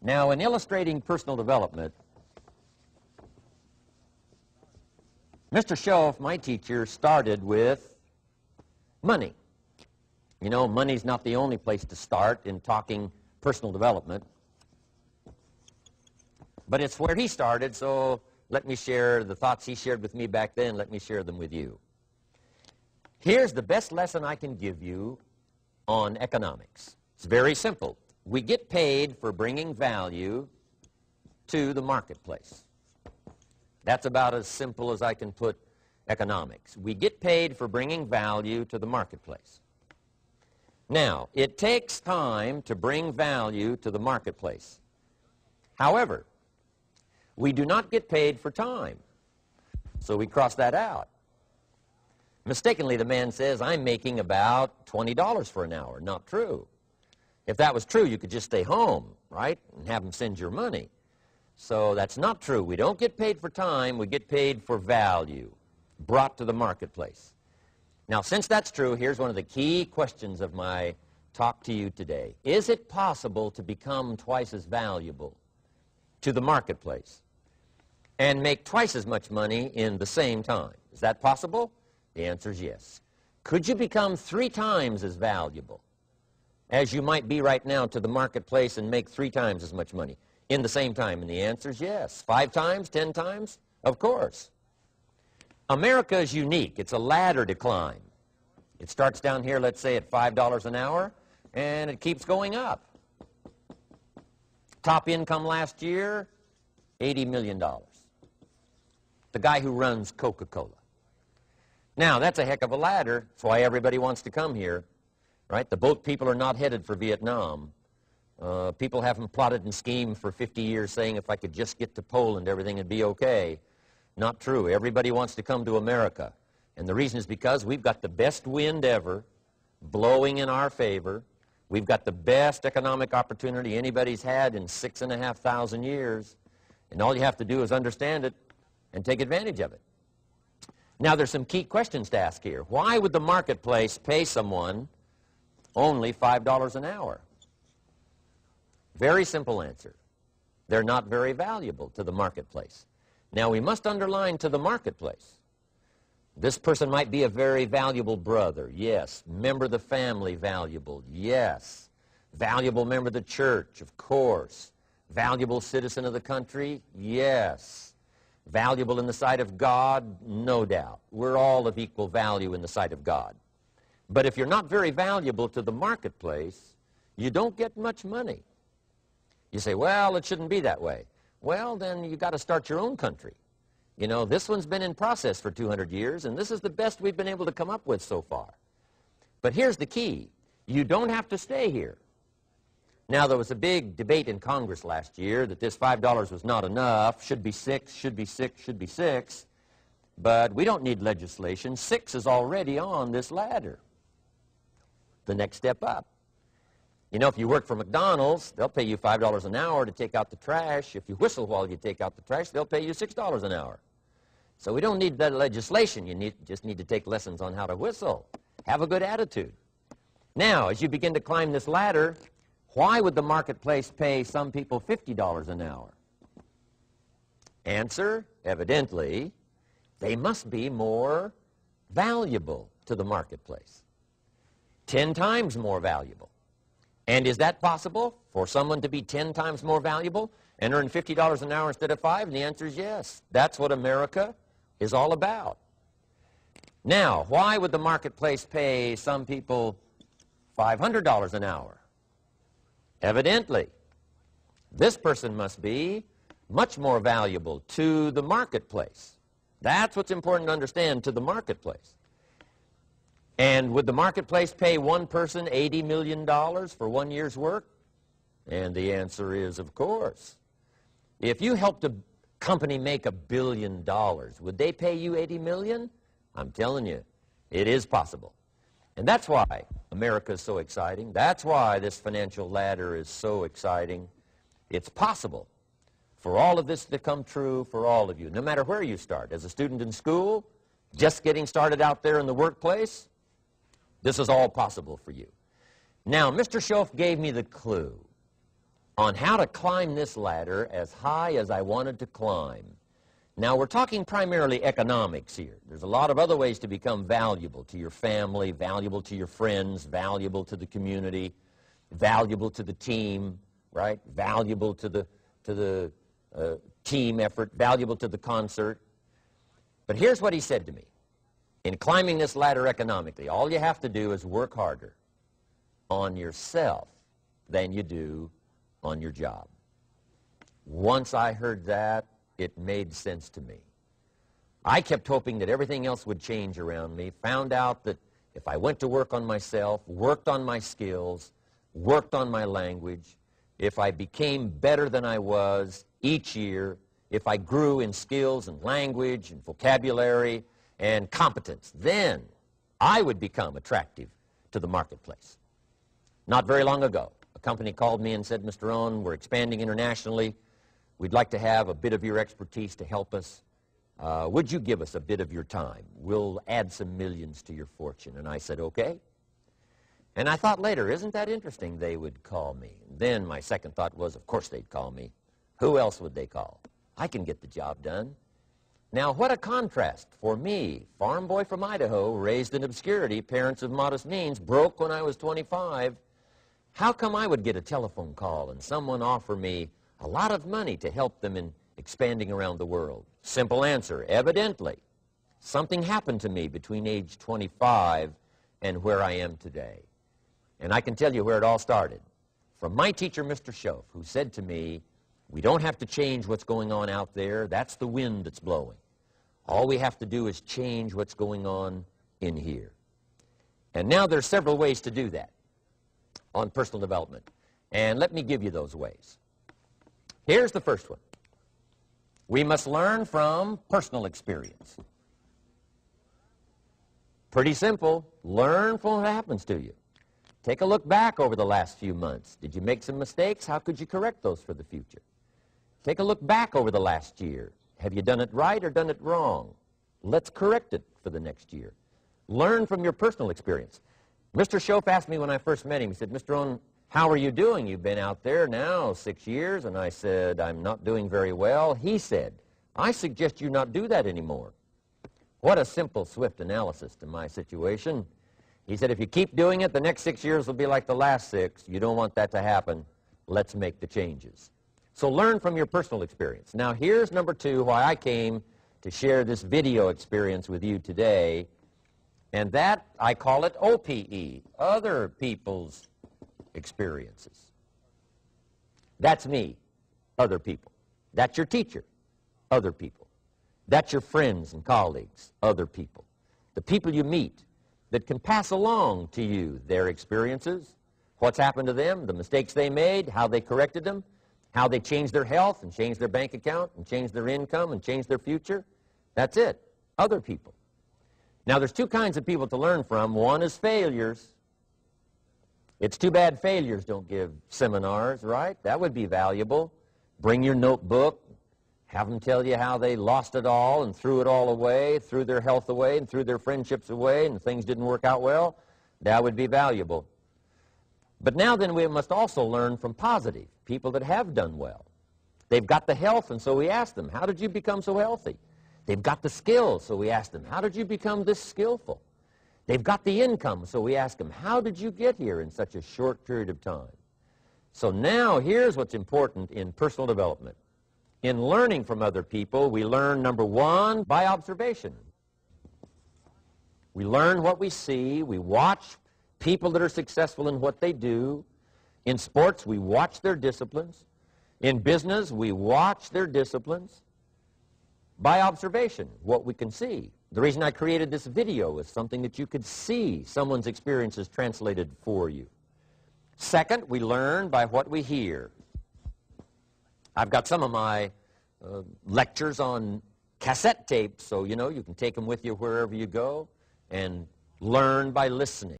Now, in illustrating personal development, Mr. Schoaf, my teacher, started with money. You know, money's not the only place to start in talking personal development, but it's where he started, so let me share the thoughts he shared with me back then. Let me share them with you. Here's the best lesson I can give you on economics. It's very simple. We get paid for bringing value to the marketplace. That's about as simple as I can put economics. We get paid for bringing value to the marketplace. Now, it takes time to bring value to the marketplace. However, we do not get paid for time, so we cross that out. Mistakenly, the man says, I'm making about $20 for an hour. Not true. If that was true, you could just stay home, right, and have them send your money. So that's not true. We don't get paid for time. We get paid for value brought to the marketplace. Now, since that's true, here's one of the key questions of my talk to you today. Is it possible to become twice as valuable to the marketplace and make twice as much money in the same time? Is that possible? The answer is yes. Could you become 3 times as valuable as you might be right now to the marketplace and make 3 times as much money in the same time? And the answer is yes. 5 times, 10 times? Of course. America is unique. It's a ladder to climb. It starts down here, let's say, at $5 an hour, and it keeps going up. Top income last year, $80 million. The guy who runs Coca-Cola. Now, that's a heck of a ladder. That's why everybody wants to come here. Right? The boat people are not headed for Vietnam. People haven't plotted and schemed for 50 years saying if I could just get to Poland, everything would be okay. Not true. Everybody wants to come to America. And the reason is because we've got the best wind ever blowing in our favor. We've got the best economic opportunity anybody's had in 6,500 years. And all you have to do is understand it and take advantage of it. Now, there's some key questions to ask here. Why would the marketplace pay someone only $5 an hour? Very simple answer. They're not very valuable to the marketplace. Now, we must underline to the marketplace. This person might be a very valuable brother, yes. Member of the family, valuable, yes. Valuable member of the church, of course. Valuable citizen of the country, yes. Valuable in the sight of God, no doubt. We're all of equal value in the sight of God. But if you're not very valuable to the marketplace, you don't get much money. You say, well, it shouldn't be that way. Well, then you got to start your own country. You know, this one's been in process for 200 years, and this is the best we've been able to come up with so far. But here's the key. You don't have to stay here. Now, there was a big debate in Congress last year that this $5 was not enough, should be 6, should be 6, should be 6. But we don't need legislation. 6 is already on this ladder. The next step up. You know, if you work for McDonald's, they'll pay you $5 an hour to take out the trash. If you whistle while you take out the trash, they'll pay you $6 an hour. So we don't need that legislation. You just need to take lessons on how to whistle. Have a good attitude. Now, as you begin to climb this ladder, why would the marketplace pay some people $50 an hour? Answer, evidently, they must be more valuable to the marketplace. 10 times more valuable. And is that possible for someone to be 10 times more valuable and earn $50 an hour instead of 5? And the answer is yes. That's what America is all about. Now, why would the marketplace pay some people $500 an hour? Evidently, this person must be much more valuable to the marketplace. That's what's important to understand, to the marketplace. And would the marketplace pay one person $80 million for 1 year's work? And the answer is, of course. If you helped a company make $1 billion, would they pay you $80 million? I'm telling you, it is possible. And that's why America is so exciting. That's why this financial ladder is so exciting. It's possible for all of this to come true for all of you, no matter where you start. As a student in school, just getting started out there in the workplace, this is all possible for you. Now, Mr. Schoaf gave me the clue. on how to climb this ladder as high as I wanted to climb. Now, we're talking primarily economics here. There's a lot of other ways to become valuable to your family, valuable to your friends, valuable to the community, valuable to the team, right? Valuable to the team effort, valuable to the concert. But here's what he said to me. In climbing this ladder economically, all you have to do is work harder on yourself than you do on your job. Once I heard that, it made sense to me. I kept hoping that everything else would change around me, found out that if I went to work on myself, worked on my skills, worked on my language, if I became better than I was each year, if I grew in skills and language and vocabulary and competence, then I would become attractive to the marketplace. Not very long ago, a company called me and said, Mr. Rohn, we're expanding internationally. We'd like to have a bit of your expertise to help us. Would you give us a bit of your time? We'll add some millions to your fortune. And I said, okay. And I thought later, isn't that interesting? They would call me. Then my second thought was, of course they'd call me. Who else would they call? I can get the job done. Now, what a contrast for me, farm boy from Idaho, raised in obscurity, parents of modest means, broke when I was 25. How come I would get a telephone call and someone offer me a lot of money to help them in expanding around the world? Simple answer, evidently. Something happened to me between age 25 and where I am today. And I can tell you where it all started. From my teacher, Mr. Schoaf, who said to me, we don't have to change what's going on out there. That's the wind that's blowing. All we have to do is change what's going on in here. And now there's several ways to do that on personal development. And let me give you those ways. Here's the first one. We must learn from personal experience. Pretty simple. Learn from what happens to you. Take a look back over the last few months. Did you make some mistakes? How could you correct those for the future? Take a look back over the last year. Have you done it right or done it wrong? Let's correct it for the next year. Learn from your personal experience. Mr. Schoaf asked me when I first met him, he said, Mr. Rohn, how are you doing? You've been out there now 6 years. And I said, I'm not doing very well. He said, I suggest you not do that anymore. What a simple, swift analysis to my situation. He said, if you keep doing it, the next 6 years will be like the last 6. You don't want that to happen. Let's make the changes. So learn from your personal experience. Now, here's number 2, why I came to share this video experience with you today. And that, I call it OPE, other people's experiences. That's me, other people. That's your teacher, other people. That's your friends and colleagues, other people. The people you meet that can pass along to you their experiences, what's happened to them, the mistakes they made, how they corrected them, how they changed their health and changed their bank account and changed their income and changed their future. That's it, other people. Now, there's 2 kinds of people to learn from. One is failures. It's too bad failures don't give seminars, right? That would be valuable. Bring your notebook, have them tell you how they lost it all and threw it all away, threw their health away and threw their friendships away and things didn't work out well. That would be valuable. But now then we must also learn from positive, people that have done well. They've got the health, and so we ask them, how did you become so healthy? They've got the skills, so we ask them, how did you become this skillful? They've got the income, so we ask them, how did you get here in such a short period of time? So now here's what's important in personal development. In learning from other people, we learn, number 1, by observation. We learn what we see. We watch people that are successful in what they do. In sports, we watch their disciplines. In business, we watch their disciplines. By observation, what we can see. The reason I created this video is something that you could see someone's experiences translated for you. Second, we learn by what we hear. I've got some of my lectures on cassette tapes, so you can take them with you wherever you go and learn by listening.